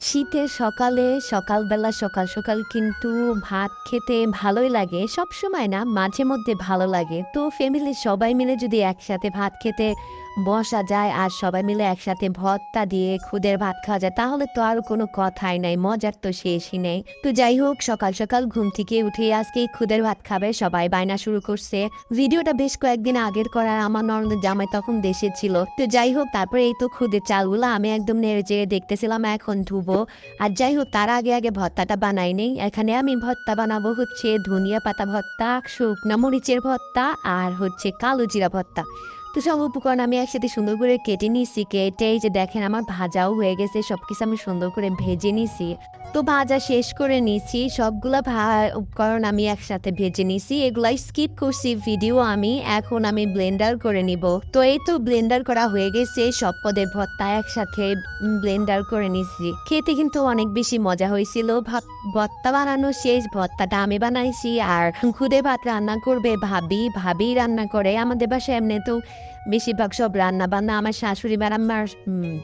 শীতের সকালে সকালবেলা সকাল সকাল কিন্তু ভাত খেতে ভালোই লাগে। সবসময় না, মাঝে মধ্যে ভালো লাগে। তো ফ্যামিলির সবাই মিলে যদি একসাথে ভাত খেতে বসা যায় আর সবাই মিলে একসাথে ভর্তা দিয়ে খুদের ভাত খাওয়া যায় তাহলে তো আর কোনো কথাই নাই। মজার তো শেষই নেই। তো যাই হোক, সকাল সকাল ঘুম থেকে উঠে আজকে খুদের ভাত খাবে সবাই বায়না শুরু করছে। ভিডিওটা বেশ কয়েকদিন আগের করা, আমার ননদের জামাই তখন দেশে ছিল। তো যাই হোক, তারপরে এই তো খুদের চালগুলো আমি একদম নেড়ে চেড়ে দেখতেছিলাম, এখন ধুবো। আর যাই হোক, তার আগে আগে ভর্তাটা বানাই নেই। এখানে আমি ভর্তা বানাবো হচ্ছে ধনিয়া পাতা ভর্তা, শুকনা মরিচের ভর্তা আর হচ্ছে কালো জিরা ভর্তা। তো সব উপকরণ আমি একসাথে সুন্দর করে কেটে নিছি। কেটে এই যে দেখেন আমার ভাজাও হয়ে গেছে, সবকিছু আমি সুন্দর করে ভেজে নিছি। তো ভাজা শেষ করে নিছি, সবগুলা উপকরণ আমি একসাথে ভেজে নিছি। এগুলাই স্কিপ করছি ভিডিও আমি। এখন আমি ব্লেন্ডার করে নিব। তো এই তো ব্লেন্ডার করা হয়ে গেছে, সব পদের ভর্তা একসাথে ব্লেন্ডার করে নিছি। খেতে কিন্তু অনেক বেশি মজা হয়েছিল। ভর্তা বানানো শেষ, ভর্তাটা আমি বানাইছি। আর খুদে ভাত রান্না করবে ভাবি রান্না করে। আমাদের বাসায় এমনি তো বেশিরভাগ সব রান্না বান্না আমার শাশুড়ি বা আমার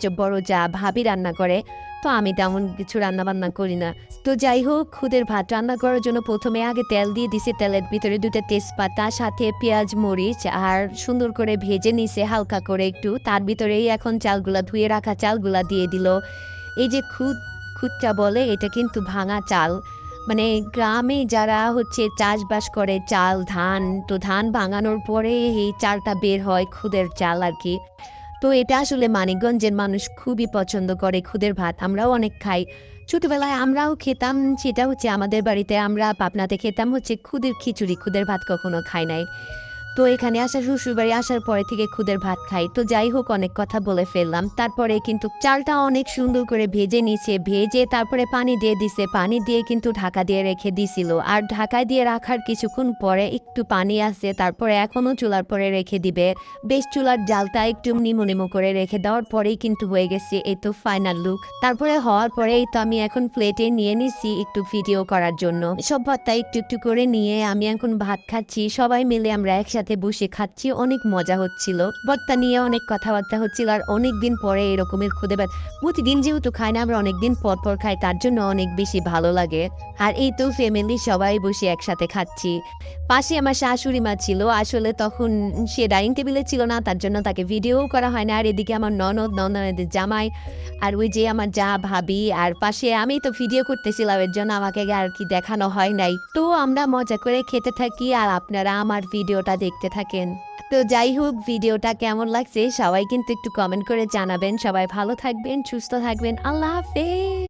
যে বড় যা ভাবি রান্না করে। তো আমি তেমন কিছু রান্না বান্না করি না। তো যাই হোক, খুদের ভাত রান্না করার জন্য প্রথমে আগে তেল দিয়ে দিছে। তেলের ভিতরে 2টা তেজপাতা, সাথে পেঁয়াজ মরিচ আর সুন্দর করে ভেজে নিছে হালকা করে একটু। তার ভিতরেই এখন চালগুলা, ধুয়ে রাখা চালগুলা দিয়ে দিল। এই যে খুদটা বলে, এটা কিন্তু ভাঙা চাল। মানে গ্রামে যারা হচ্ছে চাষবাস করে চাল ধান, তো ধান ভাঙানোর পরে এই চালটা বের হয়, খুদের চাল আর কি। তো এটা আসলে মানিকগঞ্জের মানুষ খুবই পছন্দ করে খুদের ভাত। আমরাও অনেক খাই। ছোটবেলায় আমরাও খেতাম। সেটা হচ্ছে আমাদের বাড়িতে আমরা পাবনাতে খেতাম হচ্ছে খুদের খিচুড়ি, খুদের ভাত কখনো খাই নাই। তো এখানে আসা, শ্বশুরবাড়ি আসার পরে থেকে খুদের ভাত খাই। তো যাই হোক, অনেক কথা বলে ফেললাম। তারপরে কিন্তু চালটা অনেক সুন্দর করে ভেজে নিছে, ভেজে তারপরে পানি দিয়ে দিছে। পানি দিয়ে কিন্তু ঢাকা দিয়ে রেখে দিছিল। আর ঢাকায় দিয়ে রাখার কিছুক্ষণ পরে একটু পানি আছে, তারপরে এখনো চুলার পরে রেখে দিবে। বেশ চুলার জালটা একটু নিমো নিমো করে রেখে দেওয়ার পরেই কিন্তু হয়ে গেছে এই তো ফাইনাল লুক। তারপরে হওয়ার পরেই তো আমি এখন প্লেটে নিয়ে নিছি একটু ভিডিও করার জন্য। সব ভর্তা একটু একটু করে নিয়ে আমি এখন ভাত খাচ্ছি। সবাই মিলে আমরা একসাথে বসে খাচ্ছি, অনেক মজা হচ্ছিল। ভর্তা নিয়ে অনেক কথাবার্তা হচ্ছিল। আর অনেকদিন পরে এরকমের খুদে ভাত, প্রতিদিন যেহেতু খাই না, আমরা অনেকদিন পর পর খাই, তার জন্য অনেক বেশি ভালো লাগে। আর এই তো ফ্যামিলি সবাই বসে একসাথে খাচ্ছি। পাশে আমার শাশুড়ি মা ছিল, আসলে তখন সে ডাইনিং টেবিলে ছিল না, তার জন্য তাকে ভিডিও করা হয় না। আর এদিকে আমার ননদের জামাই, আর ওই যে আমার যা ভাবি, আর পাশে আমি তো ভিডিও করতেছিলাম, এর জন্য আমাকে আর কি দেখানো হয় নাই। তো আমরা মজা করে খেতে থাকি আর আপনারা আমার ভিডিওটা দেখতে থাকেন। তো যাই হোক, ভিডিওটা কেমন লাগছে সবাই কিন্তু একটু কমেন্ট করে জানাবেন। সবাই ভালো থাকবেন, সুস্থ থাকবেন। আল্লাহ হাফেজ।